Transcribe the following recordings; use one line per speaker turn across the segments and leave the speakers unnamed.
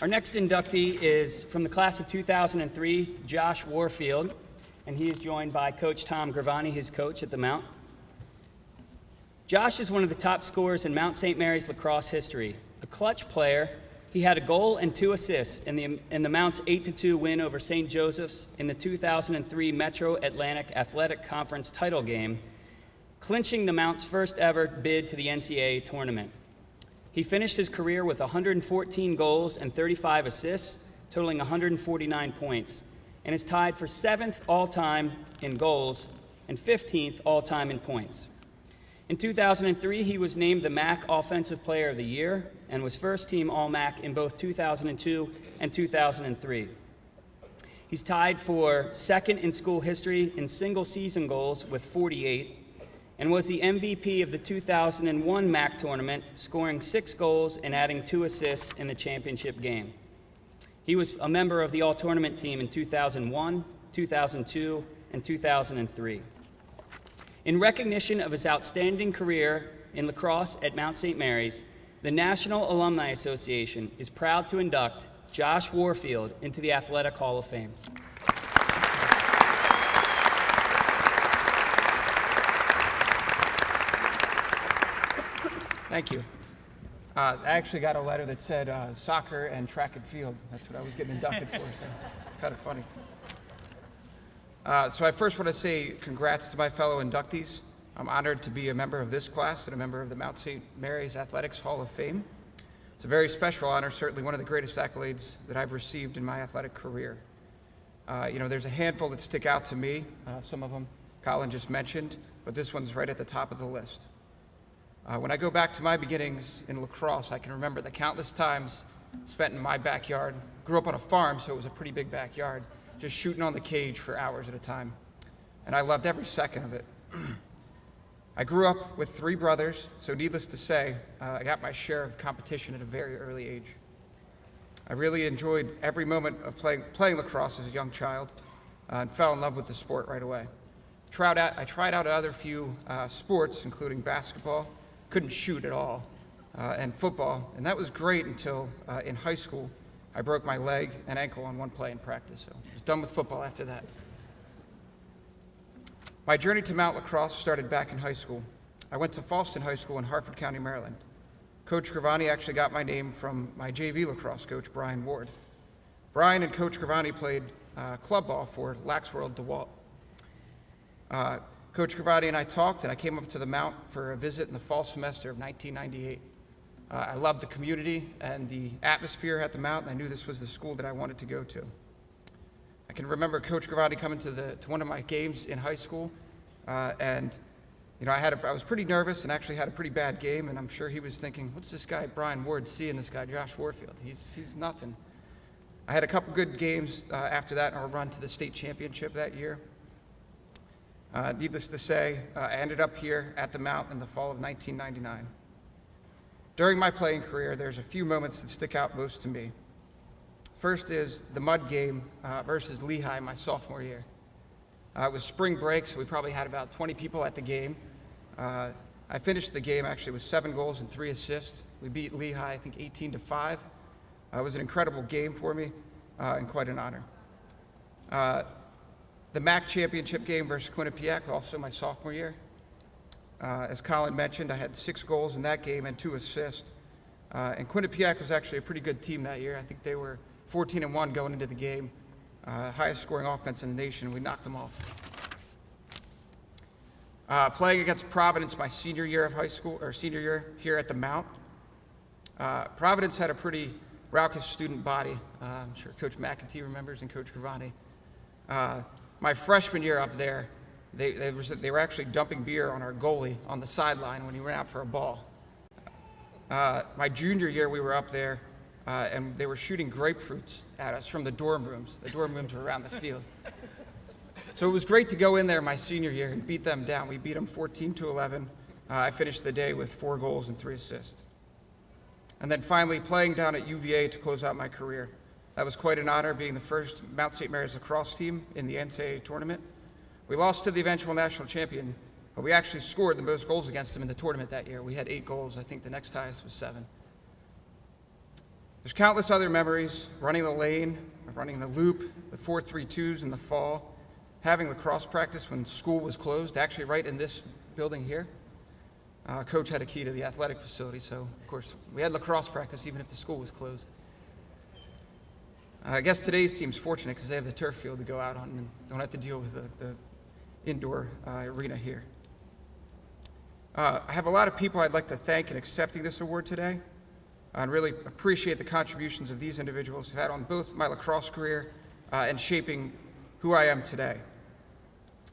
Our next inductee is from the class of 2003, Josh Warfield, and he is joined by Coach Tom Gravani, his coach at the Mount. Josh is one of the top scorers in Mount St. Mary's lacrosse history. A clutch player, he had a goal and 2 assists in the Mount's 8-2 win over St. Joseph's in the 2003 Metro Atlantic Athletic Conference title game, clinching the Mount's first ever bid to the NCAA tournament. He finished his career with 114 goals and 35 assists, totaling 149 points, and is tied for 7th all-time in goals and 15th all-time in points. In 2003, he was named the MAC Offensive Player of the Year and was first-team All-MAC in both 2002 and 2003. He's tied for 2nd in school history in single-season goals with 48, and was the MVP of the 2001 MAC tournament, scoring 6 goals and adding 2 assists in the championship game. He was a member of the all-tournament team in 2001, 2002, and 2003. In recognition of his outstanding career in lacrosse at Mount St. Mary's, the National Alumni Association is proud to induct Josh Warfield into the Athletic Hall of Fame.
Thank you. I actually got a letter that said soccer and track and field. That's what I was getting inducted for, so it's kind of funny. So I first want to say congrats to my fellow inductees. I'm honored to be a member of this class and a member of the Mount St. Mary's Athletics Hall of Fame. It's a very special honor, certainly one of the greatest accolades that I've received in my athletic career. There's a handful that stick out to me, some of them Colin just mentioned, but this one's right at the top of the list. When I go back to my beginnings in lacrosse, I can remember the countless times spent in my backyard. Grew up on a farm, so it was a pretty big backyard, just shooting on the cage for hours at a time. And I loved every second of it. I grew up with 3 brothers, so needless to say, I got my share of competition at a very early age. I really enjoyed every moment of playing lacrosse as a young child and fell in love with the sport right away. I tried out other few sports, including basketball, couldn't shoot at all, and football, and that was great until in high school I broke my leg and ankle on one play in practice, so I was done with football after that. My journey to Mount Lacrosse started back in high school. I went to Falston High School in Harford County, Maryland. Coach Gravani actually got my name from my JV lacrosse coach, Brian Ward. Brian and Coach Gravani played club ball for Laxworld DeWalt. Coach Gravani and I talked, and I came up to the Mount for a visit in the fall semester of 1998. I loved the community and the atmosphere at the Mount, and I knew this was the school that I wanted to go to. I can remember Coach Gravani coming to one of my games in high school, and I was pretty nervous and actually had a pretty bad game, and I'm sure he was thinking, what's this guy Brian Ward see in this guy Josh Warfield? He's nothing. I had a couple good games after that in our run to the state championship that year. Needless to say, I ended up here at the Mount in the fall of 1999. During my playing career, there's a few moments that stick out most to me. First is the mud game versus Lehigh my sophomore year. It was spring break, so we probably had about 20 people at the game. I finished the game actually with 7 goals and 3 assists. We beat Lehigh, I think 18-5. It was an incredible game for me and quite an honor. The MAC championship game versus Quinnipiac, also my sophomore year. As Colin mentioned, I had 6 goals in that game and 2 assists. And Quinnipiac was actually a pretty good team that year. I think they were 14-1 going into the game, highest scoring offense in the nation. We knocked them off. Playing against Providence my senior year of high school, or senior year here at the Mount. Providence had a pretty raucous student body. I'm sure Coach McEntee remembers and Coach Gravani. My freshman year up there, they were actually dumping beer on our goalie on the sideline when he ran out for a ball. My junior year, we were up there, and they were shooting grapefruits at us from the dorm rooms. The dorm rooms were around the field. So it was great to go in there my senior year and beat them down. We beat them 14-11. I finished the day with 4 goals and 3 assists. And then finally, playing down at UVA to close out my career. That was quite an honor, being the first Mount St. Mary's lacrosse team in the NCAA tournament. We lost to the eventual national champion, but we actually scored the most goals against them in the tournament that year. We had 8 goals. I think the next highest was 7. There's countless other memories, running the lane, running the loop, the 4-3-2s in the fall, having lacrosse practice when school was closed, actually right in this building here. Coach had a key to the athletic facility, so of course we had lacrosse practice even if the school was closed. I guess today's team's fortunate because they have the turf field to go out on and don't have to deal with the indoor arena here. I have a lot of people I'd like to thank in accepting this award today, and really appreciate the contributions of these individuals who've had on both my lacrosse career and shaping who I am today.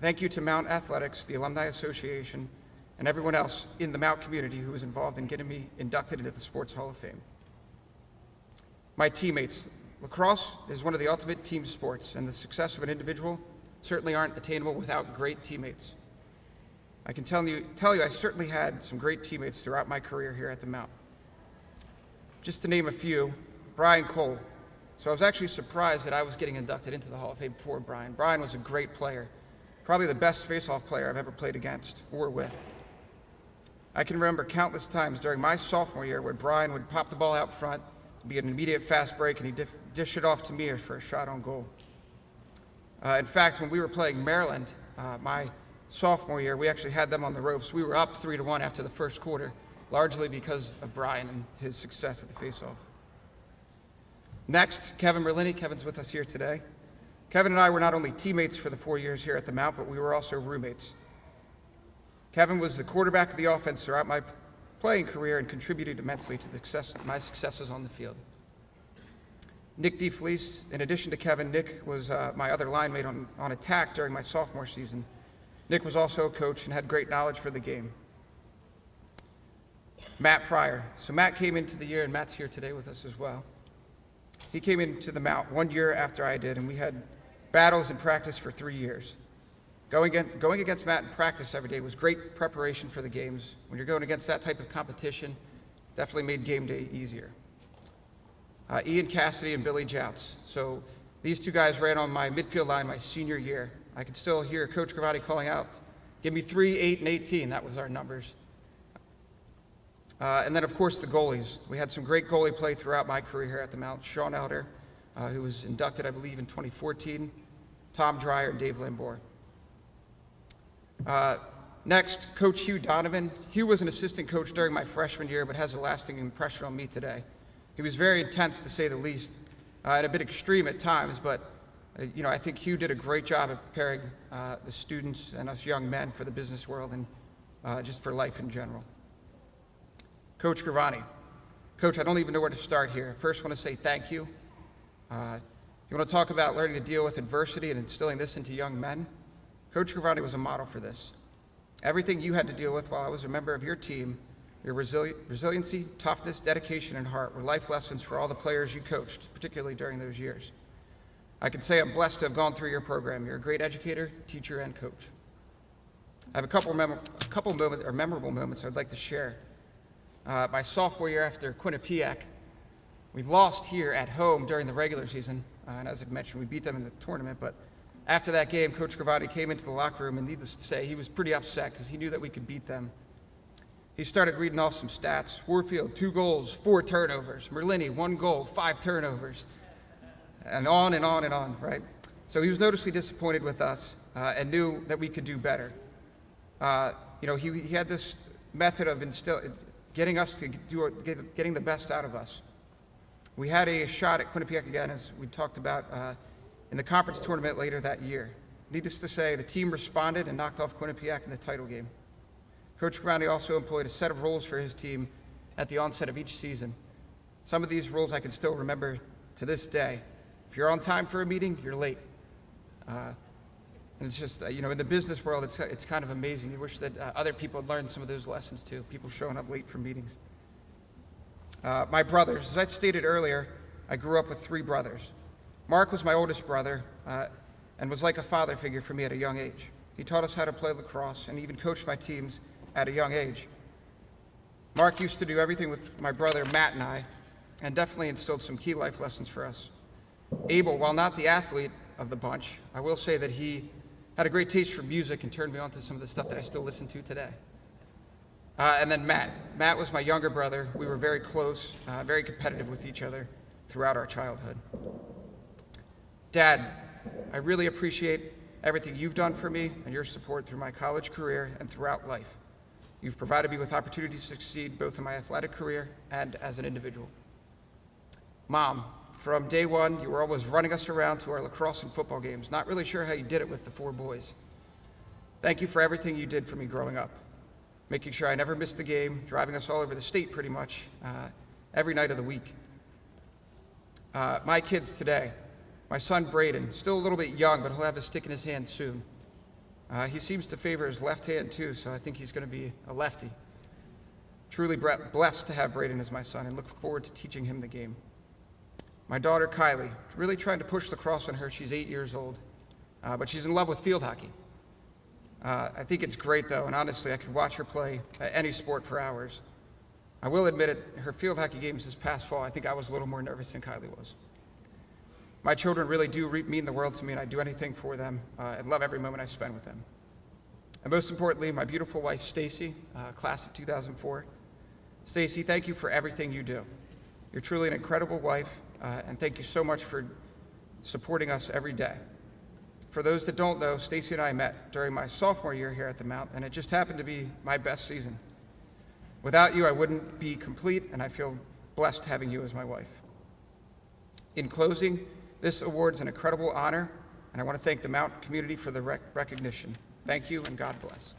Thank you to Mount Athletics, the Alumni Association, and everyone else in the Mount community who was involved in getting me inducted into the Sports Hall of Fame. My teammates, lacrosse is one of the ultimate team sports, and the success of an individual certainly aren't attainable without great teammates. I can tell you I certainly had some great teammates throughout my career here at the Mount. Just to name a few, Brian Cole. So I was actually surprised that I was getting inducted into the Hall of Fame before Brian. Brian was a great player, probably the best face-off player I've ever played against or with. I can remember countless times during my sophomore year where Brian would pop the ball out front, be an immediate fast break, and he'd dish it off to me for a shot on goal. In fact, when we were playing Maryland, my sophomore year, we actually had them on the ropes. We were up 3-1 after the first quarter, largely because of Brian and his success at the faceoff. Next, Kevin Merlini. Kevin's with us here today. Kevin and I were not only teammates for the 4 years here at the Mount, but we were also roommates. Kevin was the quarterback of the offense throughout my playing career and contributed immensely to my successes on the field. Nick DeFelice, in addition to Kevin, Nick was my other line mate on attack during my sophomore season. Nick was also a coach and had great knowledge for the game. Matt Pryor. So Matt came into the year, and Matt's here today with us as well. He came into the Mount 1 year after I did, and we had battles in practice for 3 years. Going against Matt in practice every day was great preparation for the games. When you're going against that type of competition, definitely made game day easier. Ian Cassidy and Billy Jouts. So these two guys ran on my midfield line my senior year. I could still hear Coach Gravati calling out, "Give me 3, 8, and 18." That was our numbers. And then, of course, the goalies. We had some great goalie play throughout my career here at the Mount. Sean Elder, who was inducted, I believe, in 2014. Tom Dreyer and Dave Limbour. Next, Coach Hugh Donovan. Hugh was an assistant coach during my freshman year, but has a lasting impression on me today. He was very intense, to say the least, and a bit extreme at times, but I think Hugh did a great job at preparing the students and us young men for the business world and just for life in general. Coach Gravani. Coach, I don't even know where to start here. First, I want to say thank you. You want to talk about learning to deal with adversity and instilling this into young men? Coach Gravani was a model for this. Everything you had to deal with while I was a member of your team, your resiliency, toughness, dedication, and heart were life lessons for all the players you coached, particularly during those years. I can say I'm blessed to have gone through your program. You're a great educator, teacher, and coach. I have a couple memorable moments I'd like to share. My sophomore year after Quinnipiac, we lost here at home during the regular season, and as I mentioned, we beat them in the tournament, but after that game, Coach Gravati came into the locker room, and needless to say, he was pretty upset because he knew that we could beat them. He started reading off some stats. Warfield, 2 goals, 4 turnovers. Merlini, 1 goal, 5 turnovers. And on and on and on, right? So he was noticeably disappointed with us and knew that we could do better. He had this method of getting us to getting the best out of us. We had a shot at Quinnipiac again, as we talked about in the conference tournament later that year. Needless to say, the team responded and knocked off Quinnipiac in the title game. Coach Gravani also employed a set of rules for his team at the onset of each season. Some of these rules I can still remember to this day. If you're on time for a meeting, you're late. And it's just, in the business world, it's kind of amazing. You wish that other people had learned some of those lessons too, people showing up late for meetings. My brothers, as I stated earlier, I grew up with 3 brothers. Mark was my oldest brother and was like a father figure for me at a young age. He taught us how to play lacrosse and even coached my teams at a young age. Mark used to do everything with my brother Matt and I, and definitely instilled some key life lessons for us. Abel, while not the athlete of the bunch, I will say that he had a great taste for music and turned me on to some of the stuff that I still listen to today. And then Matt. Matt was my younger brother. We were very close, very competitive with each other. throughout our childhood. Dad, I really appreciate everything you've done for me and your support through my college career and throughout life. You've provided me with opportunities to succeed both in my athletic career and as an individual. Mom, from day one, you were always running us around to our lacrosse and football games, not really sure how you did it with the 4 boys. Thank you for everything you did for me growing up, making sure I never missed a game, driving us all over the state pretty much every night of the week. My kids today, my son Braden, still a little bit young, but he'll have a stick in his hand soon. He seems to favor his left hand too, so I think he's going to be a lefty. Truly blessed to have Braden as my son and look forward to teaching him the game. My daughter Kylie, really trying to push lacrosse on her. She's 8 years old, but she's in love with field hockey. I think it's great though, and honestly I could watch her play any sport for hours. I will admit it, her field hockey games this past fall, I think I was a little more nervous than Kylie was. My children really do mean the world to me, and I do anything for them and love every moment I spend with them. And most importantly, my beautiful wife, Stacy, class of 2004. Stacy, thank you for everything you do. You're truly an incredible wife, and thank you so much for supporting us every day. For those that don't know, Stacy and I met during my sophomore year here at the Mount, and it just happened to be my best season. Without you, I wouldn't be complete, and I feel blessed having you as my wife. In closing, this award's an incredible honor, and I want to thank the Mount community for the recognition. Thank you, and God bless.